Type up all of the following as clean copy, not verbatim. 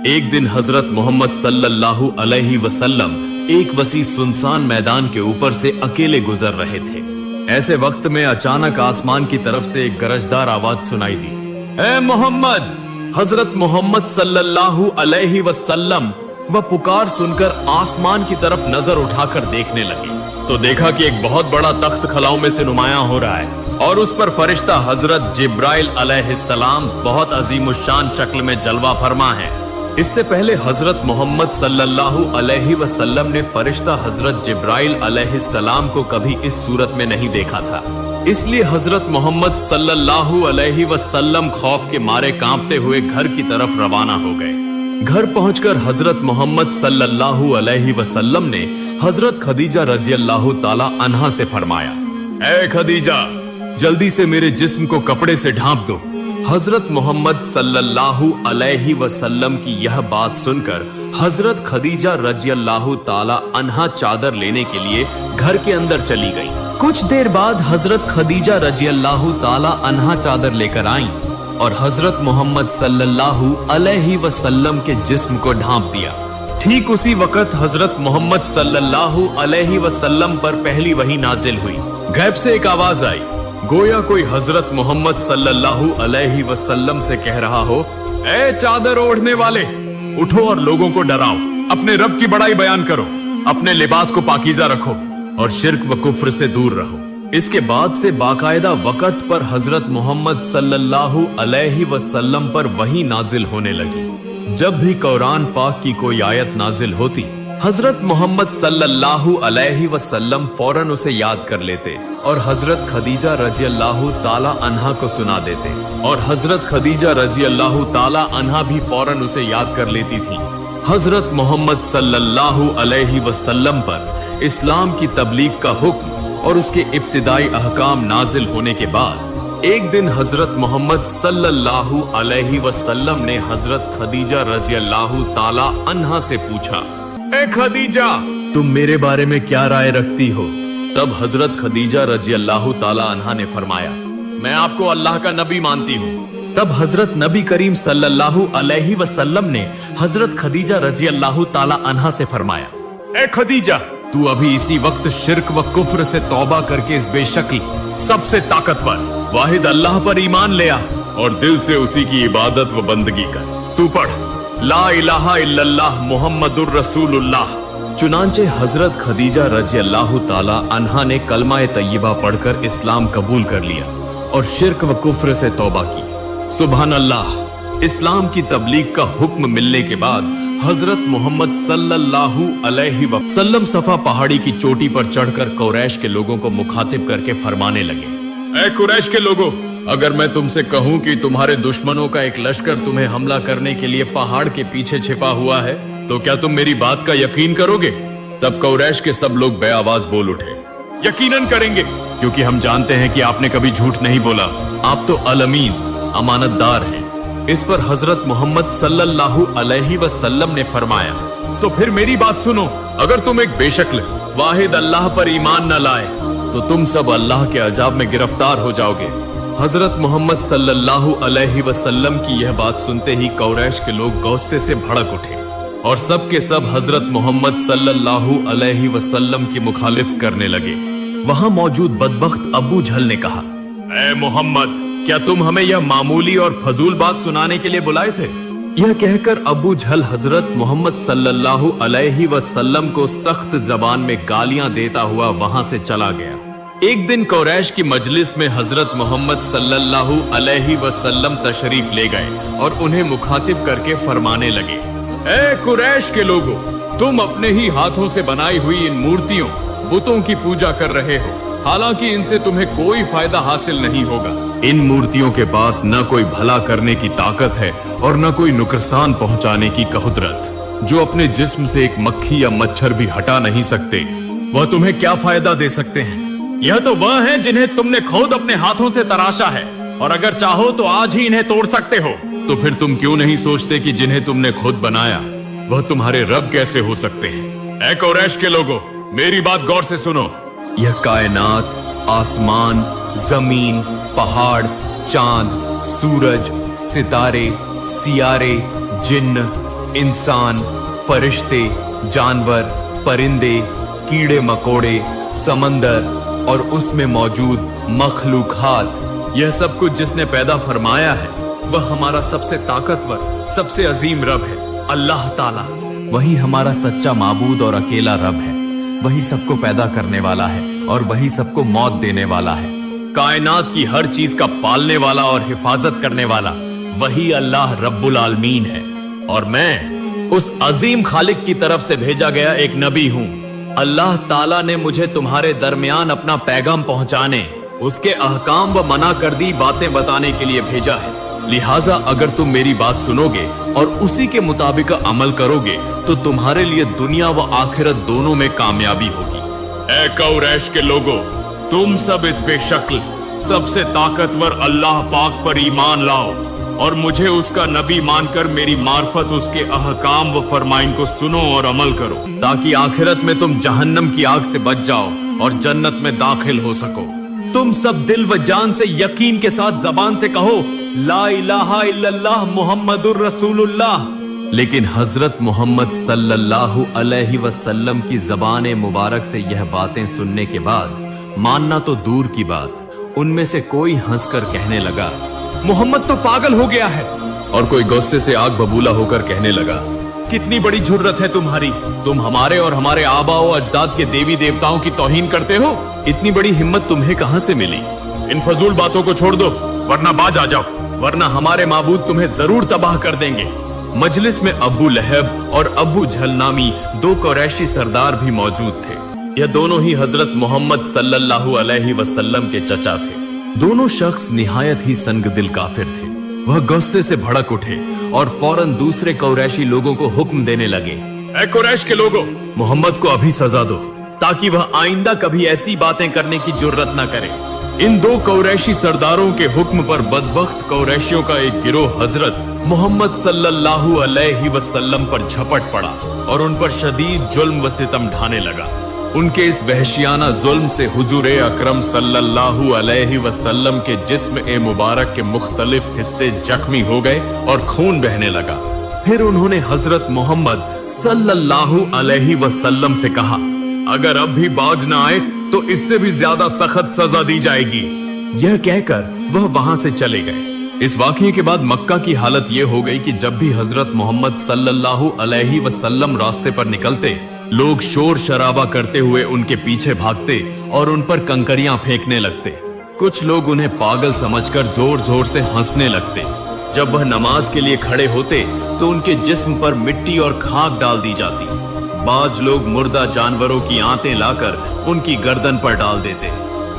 ایک دن حضرت محمد صلی اللہ علیہ وسلم ایک وسیع سنسان میدان کے اوپر سے اکیلے گزر رہے تھے۔ ایسے وقت میں اچانک آسمان کی طرف سے ایک گرجدار آواز سنائی دی، اے محمد! حضرت محمد صلی اللہ علیہ وسلم وہ پکار سن کر آسمان کی طرف نظر اٹھا کر دیکھنے لگے تو دیکھا کہ ایک بہت بڑا تخت خلاؤں میں سے نمایاں ہو رہا ہے اور اس پر فرشتہ حضرت جبرائیل علیہ السلام بہت عظیم الشان شکل میں جلوہ فرما ہے۔ اس سے پہلے حضرت محمد صلی اللہ علیہ وسلم نے فرشتہ حضرت جبرائیل علیہ السلام کو کبھی اس صورت میں نہیں دیکھا تھا، اس لیے حضرت محمد صلی اللہ علیہ وسلم خوف کے مارے کانپتے ہوئے گھر کی طرف روانہ ہو گئے۔ گھر پہنچ کر حضرت محمد صلی اللہ علیہ وسلم نے حضرت خدیجہ رضی اللہ تعالی عنہا سے فرمایا، اے خدیجہ، جلدی سے میرے جسم کو کپڑے سے ڈھانپ دو۔ حضرت محمد صلی اللہ علیہ وسلم کی یہ بات سن کر حضرت خدیجہ رضی اللہ تعالی عنہا چادر لینے کے لیے گھر کے اندر چلی گئی۔ کچھ دیر بعد حضرت خدیجہ رضی اللہ تعالی عنہا چادر لے کر آئیں اور حضرت محمد صلی اللہ علیہ وسلم کے جسم کو ڈھانپ دیا۔ ٹھیک اسی وقت حضرت محمد صلی اللہ علیہ وسلم پر پہلی وحی نازل ہوئی۔ غیب سے ایک آواز آئی، گویا کوئی حضرت محمد صلی اللہ علیہ وسلم سے کہہ رہا ہو، اے چادر اوڑھنے والے، اٹھو اور لوگوں کو ڈراؤ، اپنے رب کی بڑائی بیان کرو، اپنے لباس کو پاکیزہ رکھو اور شرک و کفر سے دور رہو۔ اس کے بعد سے باقاعدہ وقت پر حضرت محمد صلی اللہ علیہ وسلم پر وحی نازل ہونے لگی۔ جب بھی قرآن پاک کی کوئی آیت نازل ہوتی، حضرت محمد صلی اللہ علیہ وسلم فوراً اسے یاد کر لیتے اور حضرت خدیجہ رضی اللہ تعالی عنہا کو سنا دیتے، اور حضرت خدیجہ رضی اللہ تعالی عنہا بھی فوراً اسے یاد کر لیتی تھی۔ حضرت محمد صلی اللہ علیہ وسلم پر اسلام کی تبلیغ کا حکم اور اس کے ابتدائی احکام نازل ہونے کے بعد ایک دن حضرت محمد صلی اللہ علیہ وسلم نے حضرت خدیجہ رضی اللہ تعالی عنہا سے پوچھا، اے خدیجہ، تم میرے بارے میں کیا رائے رکھتی ہو؟ تب حضرت خدیجہ رضی اللہ تعالی عنہا نے فرمایا، میں آپ کو اللہ کا نبی مانتی ہوں۔ تب حضرت نبی کریم صلی اللہ علیہ وسلم نے حضرت خدیجہ رضی اللہ تعالی عنہا سے فرمایا، اے خدیجہ، تو ابھی اسی وقت شرک و کفر سے توبہ کر کے اس بے شکل سب سے طاقتور واحد اللہ پر ایمان لے آ اور دل سے اسی کی عبادت و بندگی کر۔ تو پڑھ لا الہ الا اللہ محمد الرسول اللہ۔ چنانچہ حضرت خدیجہ رضی اللہ تعالی عنہا نے کلمہ طیبہ پڑھ کر اسلام قبول کر لیا اور شرک و کفر سے توبہ کی۔ سبحان اللہ! اسلام کی تبلیغ کا حکم ملنے کے بعد حضرت محمد صلی اللہ علیہ وسلم صفا پہاڑی کی چوٹی پر چڑھ کر قریش کے لوگوں کو مخاطب کر کے فرمانے لگے، اے قریش کے لوگوں، اگر میں تم سے کہوں کہ تمہارے دشمنوں کا ایک لشکر تمہیں حملہ کرنے کے لیے پہاڑ کے پیچھے چھپا ہوا ہے تو کیا تم میری بات کا یقین کرو گے؟ تب قریش کے سب لوگ بے آواز بول اٹھے، یقیناً کریں گے، کیونکہ ہم جانتے ہیں کہ آپ نے کبھی جھوٹ نہیں بولا، آپ تو الامین، امانت دار ہیں۔ اس پر حضرت محمد صلی اللہ علیہ وسلم نے فرمایا، تو پھر میری بات سنو، اگر تم ایک بے شکل واحد اللہ پر ایمان نہ لائے تو تم سب اللہ کے عذاب میں گرفتار ہو جاؤ گے۔ حضرت محمد صلی اللہ علیہ وسلم کی یہ بات سنتے ہی قریش کے لوگ غصے سے بھڑک اٹھے اور سب کے سب حضرت محمد صلی اللہ علیہ وسلم کی مخالفت کرنے لگے۔ وہاں موجود بدبخت ابو جہل نے کہا، اے محمد، کیا تم ہمیں یہ معمولی اور فضول بات سنانے کے لیے بلائے تھے؟ یہ کہہ کر ابو جہل حضرت محمد صلی اللہ علیہ وسلم کو سخت زبان میں گالیاں دیتا ہوا وہاں سے چلا گیا۔ ایک دن قریش کی مجلس میں حضرت محمد صلی اللہ علیہ وسلم تشریف لے گئے اور انہیں مخاطب کر کے فرمانے لگے، اے قریش کے لوگوں، تم اپنے ہی ہاتھوں سے بنائی ہوئی ان مورتیوں بتوں کی پوجا کر رہے ہو، حالانکہ ان سے تمہیں کوئی فائدہ حاصل نہیں ہوگا۔ ان مورتیوں کے پاس نہ کوئی بھلا کرنے کی طاقت ہے اور نہ کوئی نقصان پہنچانے کی قدرت، جو اپنے جسم سے ایک مکھی یا مچھر بھی ہٹا نہیں سکتے، وہ تمہیں کیا فائدہ دے سکتے ہیں؟ یہ تو وہ ہیں جنہیں تم نے خود اپنے ہاتھوں سے تراشا ہے، اور اگر چاہو تو آج ہی انہیں توڑ سکتے ہو۔ تو پھر تم کیوں نہیں سوچتے کہ جنہیں تم نے خود بنایا وہ تمہارے رب کیسے ہو سکتے ہیں؟ اے قریش کے لوگوں، میری بات غور سے سنو، یہ کائنات، آسمان، زمین، پہاڑ، چاند، سورج، ستارے، سیارے، جن، इंसान, फरिश्ते, जानवर, परिंदे, कीड़े मकोड़े, समंदर और उसमें मौजूद मखलूकात, यह सब कुछ जिसने पैदा फरमाया है वह हमारा सबसे ताकतवर, सबसे अजीम रब है, अल्लाह ताला। वही हमारा सच्चा माबूद और अकेला रब है। वही सबको पैदा करने वाला है और वही सबको मौत देने वाला है। कायनात की हर चीज का पालने वाला और हिफाजत करने वाला वही अल्लाह रब्बुल आलमीन है। और मैं उस अजीम खालिक की तरफ से भेजा गया एक नबी हूँ। अल्लाह ताला ने मुझे तुम्हारे दरमियान अपना पैगाम पहुंचाने, उसके अहकाम व मना कर दी बातें बताने के लिए भेजा है। लिहाजा अगर तुम मेरी बात सुनोगे और उसी के मुताबिक अमल करोगे तो तुम्हारे लिए दुनिया व आखिरत दोनों में कामयाबी होगी। ऐ कुरैश के लोगों, तुम सब इस बेशक्ल सबसे ताकतवर अल्लाह पाक पर ईमान लाओ और मुझे उसका नबी मानकर मेरी मार्फत उसके अहकाम व फरमाइन को सुनो और अमल करो, ताकि आखिरत में तुम जहन्नम की आग से बच जाओ और जन्नत में दाखिल हो सको। तुम सब दिल व जान से यकीन के साथ जबान से कहो ला इलाहा इल्लल्लाह मुहम्मदुर रसूलुल्लाह। लेकिन हजरत मोहम्मद सल्लल्लाहु अलैहि वसल्लम की जबान मुबारक से यह बातें सुनने के बाद मानना तो दूर की बात, उनमें से कोई हंसकर कहने लगा मोहम्मद तो पागल हो गया है, और कोई गुस्से से आग बबूला होकर कहने लगा कितनी बड़ी जुर्रत है तुम्हारी, तुम हमारे और हमारे आबा व अजदाद के देवी देवताओं की तौहीन करते हो। इतनी बड़ी हिम्मत तुम्हें कहां से मिली? इन फजूल बातों को छोड़ दो वरना बाज आ जाओ, वरना हमारे माबूद तुम्हें जरूर तबाह कर देंगे। मजलिस में अबू लहब और अबू जहल नामी दो कुरैशी सरदार भी मौजूद थे। यह दोनों ही हजरत मोहम्मद सल्लल्लाहु अलैहि वसल्लम के चचा थे। दोनों शख्स निहायत ही संगदिल काफिर थे। वह गुस्से से भड़क उठे और फौरन दूसरे कुरैशी लोगों को हुक्म देने लगे, ऐ कुरैश के लोगों, मोहम्मद को अभी सजा दो ताकि वह आइंदा कभी ऐसी बातें करने की जुर्रत न करे। इन दो कुरैशी सरदारों के हुक्म पर बदबख्त कुरैशियों का एक गिरोह हजरत मोहम्मद सल्लल्लाहु अलैहि वसल्लम पर झपट पड़ा और उन पर शदीद जुल्म व सितम ढाने लगा। उनके इस वहशियाना जुल्म से हुजूर अकरम सल्लल्लाहु अलैहि वसल्लम के जिस्म ए मुबारक के मुख्तलिफ हिस्से जख्मी हो गए और खून बहने लगा। फिर उन्होंने हजरत मोहम्मद सल्लल्लाहु अलैहि वसल्लम से कहा, अगर अब भी बाज न आए तो इससे भी ज्यादा सख्त सजा दी जाएगी। यह कहकर वह वहां से चले गए। इस वाकये के बाद मक्का की हालत यह हो गई कि जब भी हजरत मोहम्मद सल्लल्लाहु अलैहि वसल्लम रास्ते पर निकलते, लोग शोर शराबा करते हुए उनके पीछे भागते और उन पर कंकरियां फेंकने लगते। कुछ लोग उन्हें पागल समझकर जोर जोर से हंसने लगते। जब वह नमाज के लिए खड़े होते तो उनके जिस्म पर मिट्टी और खाक डाल दी जाती। बाज लोग मुर्दा जानवरों की आंतें लाकर उनकी गर्दन पर डाल देते।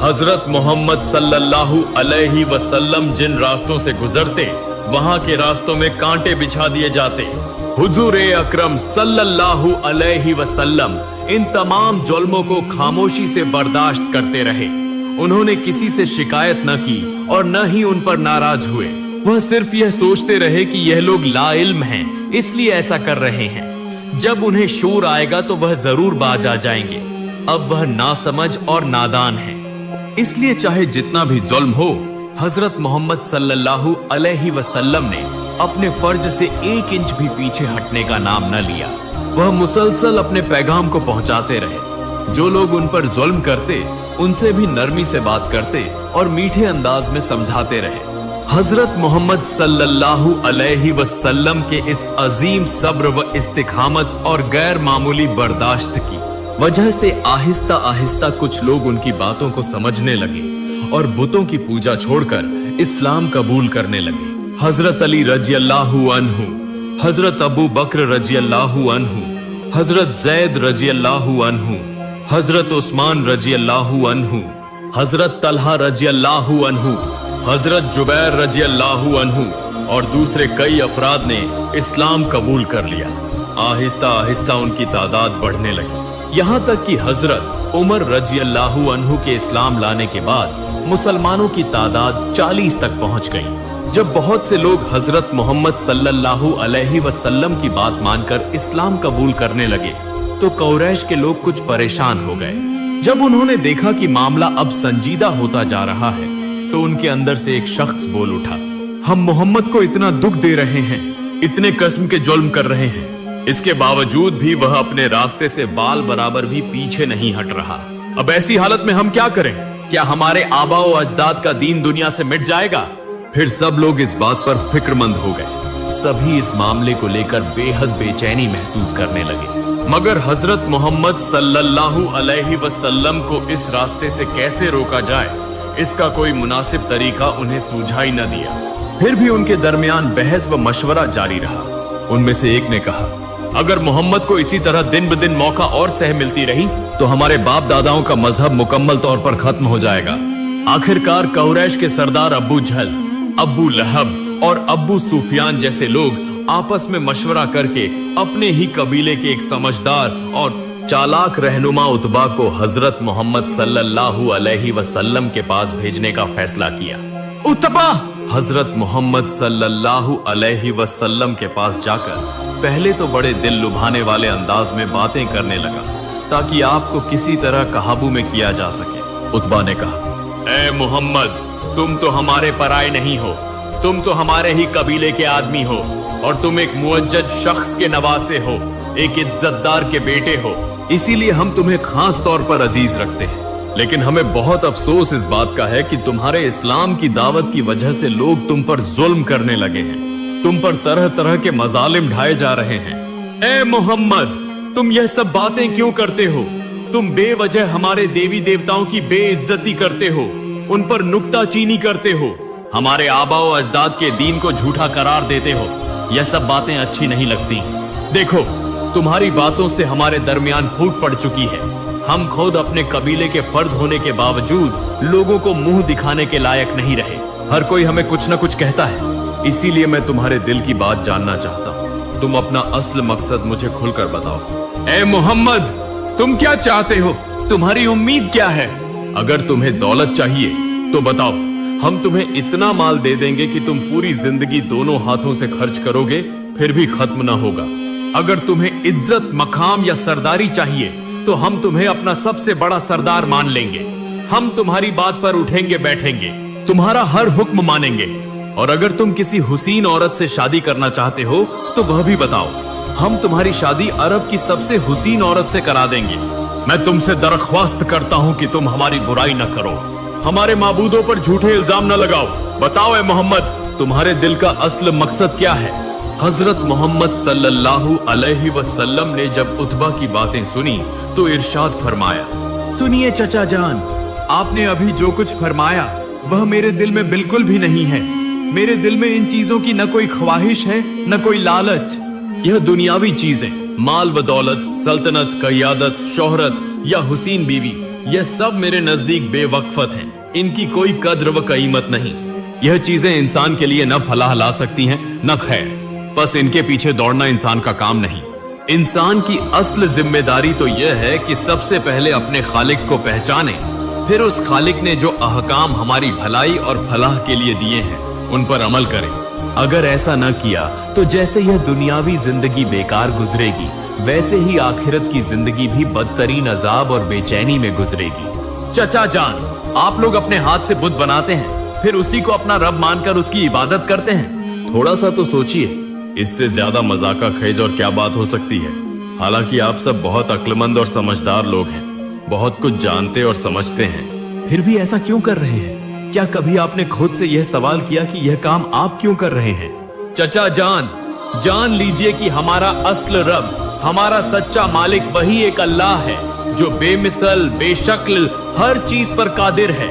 हजरत मोहम्मद सल्लल्लाहु अलैहि वसल्लम जिन रास्तों से गुजरते, वहां के रास्तों में कांटे बिछा दिए जाते। हुजूर अकरम सल्लल्लाहु अलैहि वसल्लम इन तमाम जुल्मों को खामोशी से बर्दाश्त करते रहे। उन्होंने किसी से शिकायत न की और न ही उन पर नाराज हुए। वह सिर्फ यह सोचते रहे कि यह लोग लाइल्म हैं, इसलिए ऐसा कर रहे हैं। जब उन्हें शूर आएगा तो वह जरूर बाज आ जाएंगे। अब वह नासमझ और नादान है, इसलिए चाहे जितना भी जुल्म हो, हजरत मोहम्मद सल्लल्लाहु अलैहि वसल्लम ने अपने फर्ज से 1 इंच भी पीछे हटने का नाम न लिया। वह मुसलसल अपने पैगाम को पहुंचाते रहे। जो लोग उन पर जुल्म करते, उनसे भी नरमी से बात करते और मीठे अंदाज में समझाते रहे। हजरत मोहम्मद सल्लल्लाहु अलैहि वसल्लम के इस अजीम सब्र व इस्तिकामत और गैर मामूली बर्दाश्त की वजह से आहिस्ता आहिस्ता कुछ लोग उनकी बातों को समझने लगे और बुतों की पूजा छोड़कर इस्लाम कबूल करने लगे। हजरत अली रजियल्लाहु अन्हु, हजरत अबू बकर रजियल्लाहु अन्हु, हजरत जैद रजियल्लाहु अन्हु, हजरत उस्मान रजियल्लाहु अन्हु, हजरत तलहा रजियल्लाहु अन्हु, हजरत जुबैर रजियल्लाहु अन्हु और दूसरे कई अफराद ने इस्लाम कबूल कर लिया। आहिस्ता आहिस्ता उनकी तादाद बढ़ने लगी, यहाँ तक कि हजरत उमर रजियल्लाहु अन्हु के इस्लाम लाने के बाद मुसलमानों की तादाद 40 तक पहुंच गई। जब बहुत से लोग हजरत मोहम्मद सल्लल्लाहु अलैहि वसल्लम की बात मानकर इस्लाम कबूल करने लगे तो कुरैश के लोग कुछ परेशान हो गए। जब उन्होंने देखा कि मामला अब संजीदा होता जा रहा है तो उनके अंदर से एक शख्स बोल उठा, हम मोहम्मद को इतना दुख दे रहे हैं, इतने किस्म के जुल्म कर रहे हैं, इसके बावजूद भी वह अपने रास्ते से बाल बराबर भी पीछे नहीं हट रहा। अब ऐसी हालत में हम क्या करें? क्या हमारे आबा व अजदाद का दीन दुनिया से मिट जाएगा? फिर सब लोग इस बात पर फिक्रमंद हो गए। सभी इस मामले को लेकर बेहद बेचैनी महसूस करने लगे। मगर हजरत मोहम्मद सल्लल्लाहु अलैहि वसल्लम को इस रास्ते से कैसे रोका जाए, इसका कोई मुनासिब तरीका उन्हें सूझाई न दिया। फिर भी उनके दरमियान बहस व मशवरा जारी रहा। उनमें से एक ने कहा, अगर मोहम्मद को इसी तरह दिन ब दिन मौका और सह मिलती रही तो हमारे बाप दादाओं का मजहब मुकम्मल तौर पर खत्म हो जाएगा। आखिरकार कुरैश के सरदार अबू जहल, अबू लहब और अबू सुफियान जैसे लोग आपस में मशवरा करके अपने ही कबीले के एक समझदार और चालाक रहनुमा उतबा को हजरत मोहम्मद सल्लल्लाहु अलैहि वसल्लम के पास भेजने का फैसला किया। उतबा हजरत मोहम्मद सल्लल्लाहु अलैहि वसल्लम के पास जाकर पहले तो बड़े दिल लुभाने वाले अंदाज में बातें करने लगा ताकि आपको किसी तरह काबू में किया जा सके। उतबा ने कहा, ए मोहम्मद, तुम तो हमारे पराए नहीं हो, तुम तो हमारे ही कबीले के आदमी हो और तुम एक मुअज्जज शख्स के नवासे हो, एक इज्जतदार के बेटे हो, इसीलिए हम तुम्हें खास तौर पर अजीज रखते हैं। लेकिन हमें बहुत अफसोस इस बात का है कि तुम्हारे इस्लाम की दावत की वजह से लोग तुम पर जुल्म करने लगे हैं, तुम पर तरह तरह के मजालिम ढाए जा रहे हैं। ए मोहम्मद, तुम यह सब बातें क्यों करते हो? तुम बेवजह हमारे देवी देवताओं की बेइज्जती करते हो, उन पर नुक्ताचीनी करते हो, हमारे आबा व अजदाद के दीन को झूठा करार देते हो। यह सब बातें अच्छी नहीं लगती। देखो, तुम्हारी बातों से हमारे दरमियान फूट पड़ चुकी है। हम खुद अपने कबीले के फर्द होने के बावजूद लोगों को मुंह दिखाने के लायक नहीं रहे। हर कोई हमें कुछ न कुछ कहता है, इसीलिए मैं तुम्हारे दिल की बात जानना चाहता हूँ। तुम अपना असल मकसद मुझे खुलकर बताओ। ए मोहम्मद, तुम क्या चाहते हो? तुम्हारी उम्मीद क्या है? अगर तुम्हें दौलत चाहिए तो बताओ, हम तुम्हें इतना माल दे देंगे कि तुम पूरी जिंदगी दोनों हाथों से खर्च करोगे फिर भी खत्म ना होगा। अगर तुम्हें इज्जत, मकाम या सरदारी चाहिए तो हम तुम्हें अपना सबसे बड़ा सरदार मान लेंगे। हम तुम्हारी बात पर उठेंगे बैठेंगे, तुम्हारा हर हुक्म मानेंगे। और अगर तुम किसी हुसीन औरत से शादी करना चाहते हो तो वह भी बताओ, हम तुम्हारी शादी अरब की सबसे हुसीन औरत से करा देंगे। मैं तुमसे दरख्वास्त करता हूँ कि तुम हमारी बुराई न करो, हमारे माबूदों पर झूठे इल्जाम न लगाओ। बताओ ए मोहम्मद, तुम्हारे दिल का असल मकसद क्या है? हजरत मोहम्मद सल्लल्लाहु अलैहि वसल्लम ने जब उतबा की बातें सुनी तो इरशाद फरमाया, सुनिए चचा जान, आपने अभी जो कुछ फरमाया वह मेरे दिल में बिल्कुल भी नहीं है। मेरे दिल में इन चीजों की न कोई ख्वाहिश है न कोई लालच। यह दुनियावी चीजें, माल व दौलत, सल्तनत, क़यादत, शोहरत या हुसीन बीवी, यह सब मेरे नजदीक बेवक्फत हैं। इनकी कोई कद्र व कीमत नहीं। यह चीजें इंसान के लिए न फलाह ला सकती हैं न खैर। बस इनके पीछे दौड़ना इंसान का काम नहीं। इंसान की असल जिम्मेदारी तो यह है कि सबसे पहले अपने खालिक को पहचाने, फिर उस खालिक ने जो अहकाम हमारी भलाई और फलाह के लिए दिए हैं उन पर अमल करें। अगर ऐसा न किया तो जैसे यह दुनियावी जिंदगी बेकार गुजरेगी, वैसे ही आखिरत की जिंदगी भी बदतरीन अजाब और बेचैनी में गुजरेगी। चचा जान, आप लोग अपने हाथ से बुत बनाते हैं, फिर उसी को अपना रब मानकर उसकी इबादत करते हैं। थोड़ा सा तो सोचिए, इससे ज्यादा मजाका खेज और क्या बात हो सकती है। हालांकि आप सब बहुत अक्लमंद और समझदार लोग हैं, बहुत कुछ जानते और समझते हैं, फिर भी ऐसा क्यों कर रहे हैं? क्या कभी आपने खुद से यह सवाल किया कि यह काम आप क्यों कर रहे हैं? चचा जान, जान लीजिए कि हमारा असल रब, हमारा सच्चा मालिक वही एक अल्लाह है जो बेमिसल, बेशक्ल, हर चीज पर कादिर है।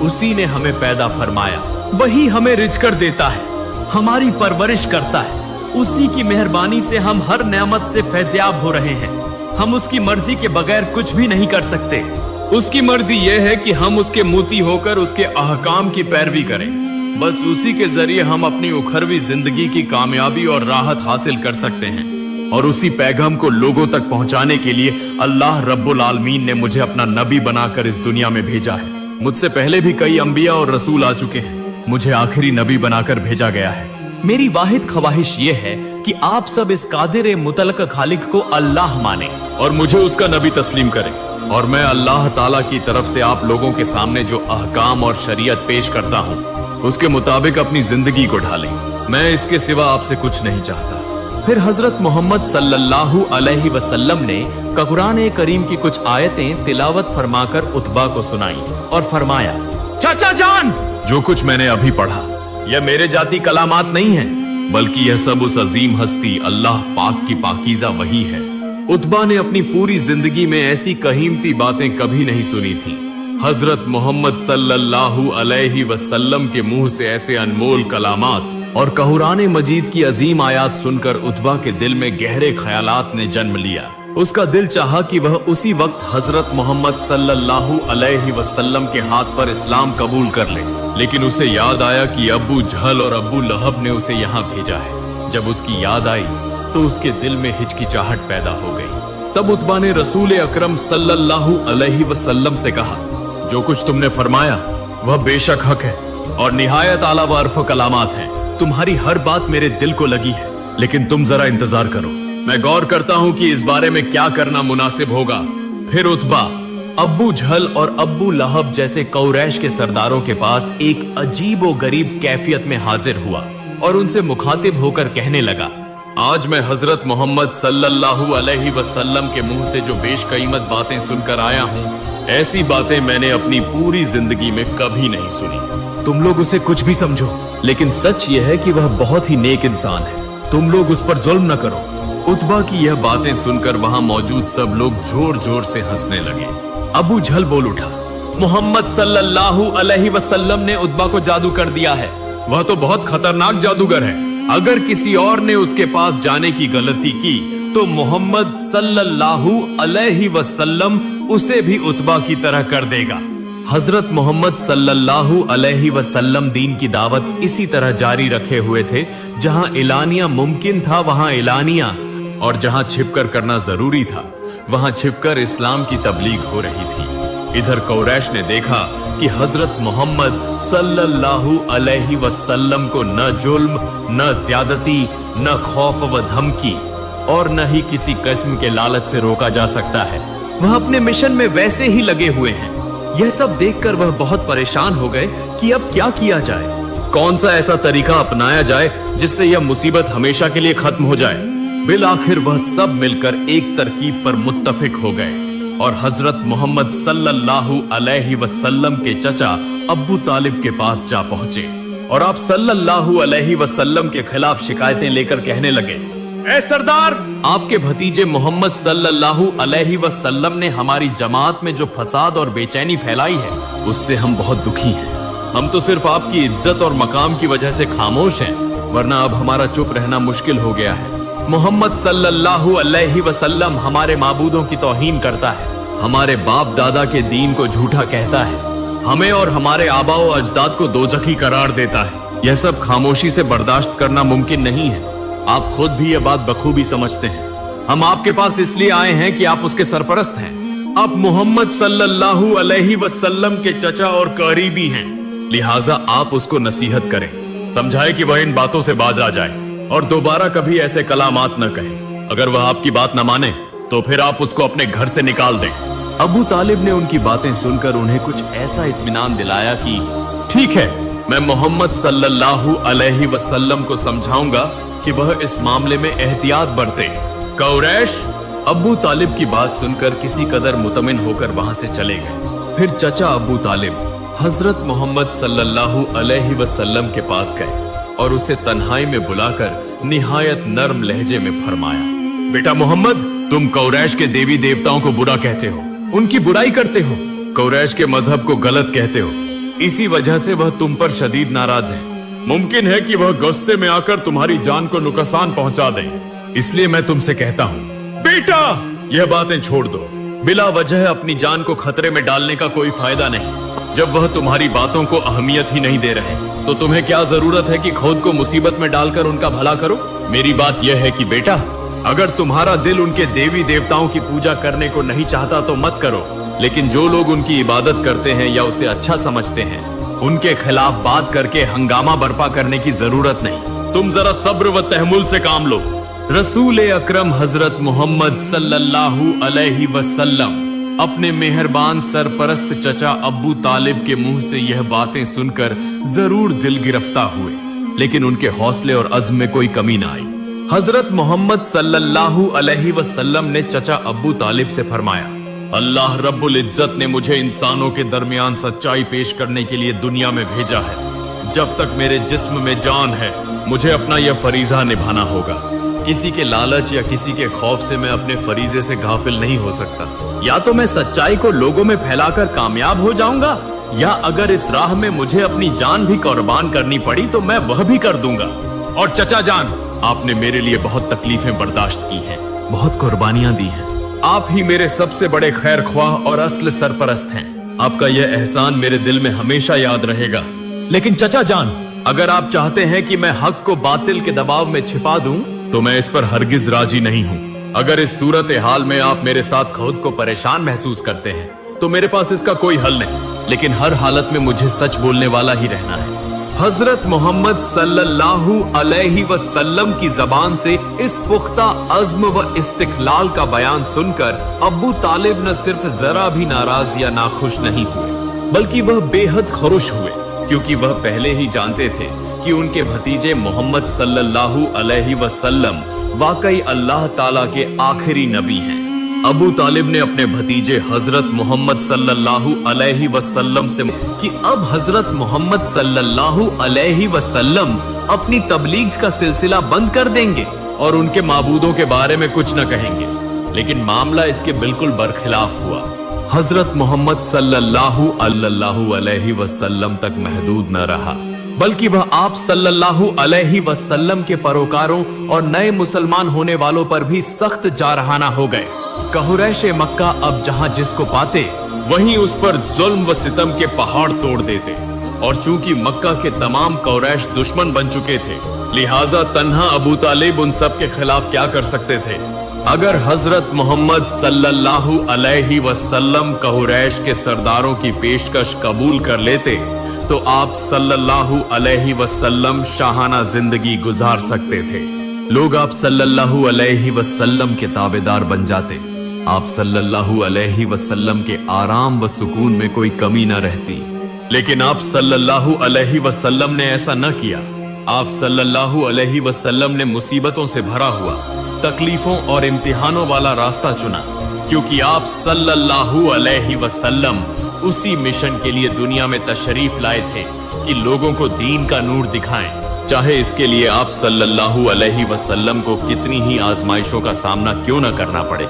उसी ने हमें पैदा फरमाया, वही हमें रिज़्क़ कर देता है, हमारी परवरिश करता है। उसी की मेहरबानी से हम हर नेमत से फैज़याब हो रहे हैं। हम उसकी मर्जी के बगैर कुछ भी नहीं कर सकते। उसकी मर्जी यह है कि हम उसके मोती होकर उसके अहकाम की पैरवी करें। बस उसी के जरिए हम अपनी उखरवी जिंदगी की कामयाबी और राहत हासिल कर सकते हैं। और उसी पैगाम को लोगों तक पहुंचाने के लिए अल्लाह रब्बुल आलमीन ने मुझे अपना नबी बनाकर इस दुनिया में भेजा है। मुझसे पहले भी कई अंबिया और रसूल आ चुके हैं, मुझे आखिरी नबी बनाकर भेजा गया है। मेरी वाहिद ख्वाहिश ये है कि आप सब इस कादिर मुतलक खालिक को अल्लाह माने और मुझे उसका नबी तस्लीम करें। और मैं अल्लाह ताला की तरफ से आप लोगों के सामने जो अहकाम और शरीयत पेश करता हूँ उसके मुताबिक अपनी जिंदगी को ढालें। मैं इसके सिवा आपसे कुछ नहीं चाहता। फिर हजरत मोहम्मद सल्लल्लाहु अलैहि वसल्लम ने कुरान करीम की कुछ आयतें तिलावत फरमाकर उतबा को सुनाई और फरमाया, चाचा जान, जो कुछ मैंने अभी पढ़ा यह मेरे जाती कलामात नहीं है, बल्कि यह सब उस अजीम हस्ती अल्लाह पाक की पाकीज़ा वही है। उतबा ने अपनी पूरी जिंदगी में ऐसी कीमती बातें कभी नहीं सुनी थी। हजरत मोहम्मद सल्लल्लाहु अलैहि वसल्लम के मुंह से ऐसे अनमोल कलामात और कुरान मजीद की अजीम आयात सुनकर उतबा के दिल में गहरे ख्यालात ने जन्म लिया। उसका दिल चाहा कि वह उसी वक्त हजरत मोहम्मद सल्लल्लाहु अलैहि वसल्लम के हाथ पर इस्लाम कबूल कर ले, लेकिन उसे याद आया कि अबू जहल और अबू लहब ने उसे यहाँ भेजा है। जब उसकी याद आई तो उसके दिल में हिचकिचाहट पैदा हो गई। तब उतबा ने रसूल अकरम सल्लल्लाहु अलैहि वसल्लम से कहा, जो कुछ तुमने फरमाया वह बेशक हक है और निहायत आला व अरफ कलामात है। तुम्हारी हर बात मेरे दिल को लगी है, लेकिन तुम जरा इंतजार करो, मैं गौर करता हूँ कि इस बारे में क्या करना मुनासिब होगा। फिर उतबा अब्बू जहल और अब्बू लहब जैसे कुरैश के सरदारों के पास एक अजीब व गरीब कैफियत में हाजिर हुआ और उनसे मुखातिब होकर कहने लगा, आज मैं हजरत मोहम्मद सल्लल्लाहु अलैहि वसल्लम के मुंह से जो बेशकीमत बातें सुनकर आया हूँ, ऐसी बातें मैंने अपनी पूरी जिंदगी में कभी नहीं सुनी। तुम लोग उसे कुछ भी समझो, लेकिन सच यह है कि वह बहुत ही नेक इंसान है। तुम लोग उस पर जुल्म न करो। उतबा की यह बातें सुनकर वहां मौजूद सब लोग जोर जोर से हंसने लगे। अबू जहल बोल उठा, मोहम्मद सल्लल्लाहु अलैहि वसल्लम ने उतबा को जादू कर दिया है। वह तो बहुत खतरनाक जादूगर है। अगर किसी और ने उसके पास जाने की गलती की तो मोहम्मद सल्लल्लाहु अलैहि वसल्लम उसे भी उतबा की तरह कर देगा। हजरत मोहम्मद सल्लल्लाहु अलैहि वसल्लम दीन की दावत इसी तरह जारी रखे हुए थे। जहां एलानिया मुमकिन था वहां एलानिया, और जहां छिपकर करना जरूरी था वहां छिपकर इस्लाम की तबलीग हो रही थी। इधर कुरैश ने देखा कि हजरत मोहम्मद सल्लल्लाहु अलैहि वसल्लम को न जुल्म, न ज्यादती, न खौफ व धमकी और न ही किसी किस्म के लालच से रोका जा सकता है। वह अपने मिशन में वैसे ही लगे हुए हैं। यह सब देखकर वह बहुत परेशान हो गए कि अब क्या किया जाए, कौन सा ऐसा तरीका अपनाया जाए जिससे यह मुसीबत हमेशा के लिए खत्म हो जाए। बिल आखिर वह सब मिलकर एक तरकीब पर मुत्तफिक हो गए और हजरत मोहम्मद सल्लल्लाहु अलैहि वसल्लम के चचा अब्बू तालिब के पास जा पहुंचे और आप सल्लल्लाहु अलैहि वसल्लम के खिलाफ शिकायतें लेकर कहने लगे, ऐ सरदार, आपके भतीजे मोहम्मद सल्लल्लाहु अलैहि वसल्लम ने हमारी जमात में जो फसाद और बेचैनी फैलाई है उससे हम बहुत दुखी हैं। हम तो सिर्फ आपकी इज्जत और मकाम की वजह से खामोश हैं, वरना अब हमारा चुप रहना मुश्किल हो गया है। मोहम्मद सल्लल्लाहु अलैहि वसल्लम हमारे माबूदों की तौहीन करता है, हमारे बाप दादा के दीन को झूठा कहता है, हमें और हमारे आबाओ अजदाद को दोजखी करार देता है। यह सब खामोशी से बर्दाश्त करना मुमकिन नहीं है। आप खुद भी यह बात बखूबी समझते हैं। हम आपके पास इसलिए आए हैं कि आप उसके सरपरस्त हैं। आप मोहम्मद सल्लल्लाहु अलैहि वसल्लम के चचा और करीबी हैं, लिहाजा आप उसको नसीहत करें, समझाएं कि वह इन बातों से बाज आ जाए और दोबारा कभी ऐसे कलामात न कहे। अगर वह आपकी बात न माने तो फिर आप उसको अपने घर से निकाल दें। अबू तालिब ने उनकी बातें सुनकर उन्हें कुछ ऐसा इत्मीनान दिलाया कि ठीक है, मैं मोहम्मद सल्लल्लाहु अलैहि वसल्लम को समझाऊंगा कि वह इस मामले में एहतियात बरते। कुरैश अबू तालिब की बात सुनकर किसी कदर मुतमिन होकर वहां से चले गए। फिर चचा अबू तालिब हजरत मोहम्मद सल्लल्लाहु अलैहि वसल्लम के पास गए और उसे तन्हाई में बुलाकर निहायत नर्म लहजे में फरमाया, बेटा मोहम्मद, तुम कुरैश के देवी देवताओं को बुरा कहते हो, उनकी बुराई करते हो, कुरैश के मजहब को गलत कहते हो। इसी वजह से वह तुम पर शदीद नाराज है। मुमकिन है कि वह गुस्से में आकर तुम्हारी जान को नुकसान पहुंचा दे। इसलिए मैं तुमसे कहता हूँ, बेटा, यह बातें छोड़ दो। बिला वजह अपनी जान को खतरे में डालने का कोई फायदा नहीं। जब वह तुम्हारी बातों को अहमियत ही नहीं दे रहे तो तुम्हें क्या जरूरत है कि खुद को मुसीबत में डालकर उनका भला करो। मेरी बात यह है कि बेटा, अगर तुम्हारा दिल उनके देवी देवताओं की पूजा करने को नहीं चाहता तो मत करो, लेकिन जो लोग उनकी इबादत करते हैं या उसे अच्छा समझते हैं उनके खिलाफ बात करके हंगामा बर्पा करने की जरूरत नहीं। तुम जरा सब्र व तहमुल से काम लो। रसूल अकरम हजरत मोहम्मद सल्लल्लाहु अलैहि वसल्लम अपने मेहरबान सरपरस्त चचा अब्बू तालिब के मुंह से यह बातें सुनकर जरूर दिल गिरफ्तार हुए, लेकिन उनके हौसले और अज़्म में कोई कमी न आई। हजरत मोहम्मद सल्लल्लाहु अलैहि वसल्लम ने चचा अब्बू तालिब से फरमाया, अल्लाह रब्बुल इज्जत ने मुझे इंसानों के दरमियान सच्चाई पेश करने के लिए दुनिया में भेजा है। जब तक मेरे जिस्म में जान है मुझे अपना यह फरीजा निभाना होगा। किसी के लालच या किसी के खौफ से मैं अपने फरीजे से गाफिल नहीं हो सकता। या तो मैं सच्चाई को लोगों में फैलाकर कामयाब हो जाऊंगा, या अगर इस राह में मुझे अपनी जान भी कुर्बान करनी पड़ी तो मैं वह भी कर दूंगा। और चचा जान, आपने मेरे लिए बहुत तकलीफें बर्दाश्त की हैं, बहुत कुर्बानियां दी हैं। आप ही मेरे सबसे बड़े खैर ख्वाह और असल सरपरस्त हैं। आपका यह एहसान मेरे दिल में हमेशा याद रहेगा। लेकिन चचा जान, अगर आप चाहते हैं कि मैं हक को बातिल के दबाव में छिपा दूं, तो मैं इस पर हरगिज राजी नहीं हूं। अगर इस सूरत हाल में आप मेरे साथ खुद को परेशान महसूस करते हैं तो मेरे पास इसका कोई हल नहीं, लेकिन हर हालत में मुझे सच बोलने वाला ही रहना है। हजरत मोहम्मद सल्लल्लाहु अलैहि वसल्लम की जबान से इस पुख्ता अज़्म व इस्तिक़लाल का बयान सुनकर अब्बू तालिब न सिर्फ जरा भी नाराज या नाखुश नहीं हुए, बल्कि वह बेहद खुश हुए, क्योंकि वह पहले ही जानते थे कि उनके भतीजे मोहम्मद सल्लल्लाहु अलैहि वसल्लम वाकई अल्लाह ताला के आखिरी नबी हैं। अबू तालिब ने अपने भतीजे हजरत मोहम्मद सल्लल्लाहु अलैहि वसल्लम से कि अब हजरत मोहम्मद सल्लल्लाहु अलैहि वसल्लम अपनी तबलीग का सिलसिला बंद कर देंगे और उनके माबूदों के बारे में कुछ न कहेंगे। लेकिन मामला इसके बिल्कुल बरखिलाफ हुआ। हजरत मोहम्मद सल्लल्लाहु अलैहि वसल्लम तक महदूद न रहा, बल्कि वह आप सल्लल्लाहु अलैहि वसल्लम के परोकारों और नए मुसलमान होने वालों पर भी सख्त जारहाना हो गए। कुरैश मक्का अब जहां जिसको पाते वहीं उस पर जुल्म व सितम के पहाड़ तोड़ देते, और चूंकि मक्का के तमाम कुरैश दुश्मन बन चुके थे, लिहाजा तन्हा अबू तालिब उन सब के खिलाफ क्या कर सकते थे। अगर हजरत मोहम्मद सल्लल्लाहु अलैहि वसल्लम कुरैश के सरदारों की पेशकश कबूल कर लेते तो आप सल्लल्लाहु अलैहि वसल्लम शाहाना जिंदगी गुजार सकते थे। लोग आप सल्लल्लाहु अलैहि वसल्लम के ताबेदार बन जाते। आप सल्लल्लाहु अलैहि वसल्लम के आराम व सुकून में कोई कमी न रहती। लेकिन आप सल्लल्लाहु अलैहि वसल्लम ने ऐसा न किया। आप सल्लल्लाहु अलैहि वसल्लम ने मुसीबतों से भरा हुआ, तकलीफों और इम्तिहानों वाला रास्ता चुना, क्योंकि आप सल्लल्लाहु अलैहि वसल्लम उसी मिशन के लिए दुनिया में तशरीफ लाए थे कि लोगों को दीन का नूर दिखाएं, चाहे इसके लिए आप सल्लल्लाहु अलैहि वसल्लम को कितनी ही आजमाइशों का सामना क्यों न करना पड़े।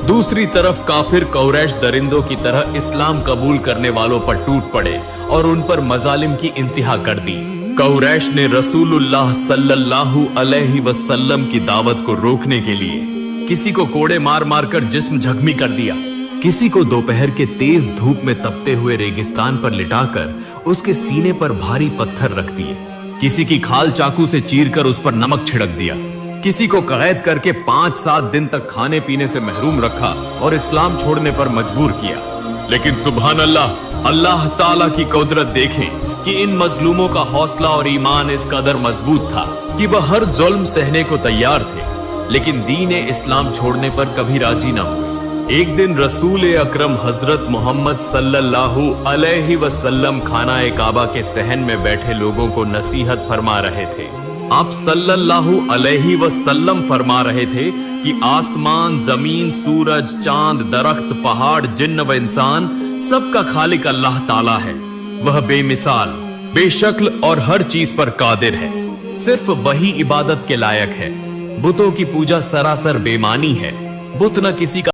दूसरी तरफ काफिर कुरैश दरिंदों की तरह इस्लाम कबूल करने वालों पर टूट पड़े और उन पर मजालिम की इंतहा कर दी। कुरैश ने रसूलुल्लाह सल्लल्लाहु अलैहि वसल्लम की दावत को रोकने के लिए किसी को कोड़े मार मार कर जिस्म जख्मी कर दिया, किसी को दोपहर के तेज धूप में तपते हुए रेगिस्तान पर लिटाकर उसके सीने पर भारी पत्थर रख दिए, किसी की खाल चाकू से चीरकर उस पर नमक छिड़क दिया, किसी को कैद करके 5-7 दिन तक खाने पीने से महरूम रखा और इस्लाम छोड़ने पर मजबूर किया। लेकिन सुभान अल्लाह, अल्लाह ताला की कुदरत देखें कि इन मजलूमों का हौसला और ईमान इस कदर मजबूत था कि वह हर जुल्म सहने को तैयार थे, लेकिन दीन इस्लाम छोड़ने पर कभी राजी न हुए। एक दिन रसूल अकरम हजरत मोहम्मद सल्लल्लाहु अलैहि वसल्लम खाना काबा के सहन में बैठे लोगों को नसीहत फरमा रहे थे। आप सल्लल्लाहु अलैहि वसल्लम फरमा रहे थे कि आसमान, जमीन, सूरज, चांद, दरख्त, पहाड़, जिन्न व इंसान सबका खालिक अल्लाह ताला है। वह बेमिसाल, बेशक्ल और हर चीज पर कादिर है। सिर्फ वही इबादत के लायक है। बुतों की पूजा सरासर बेमानी है। बुत न किसी का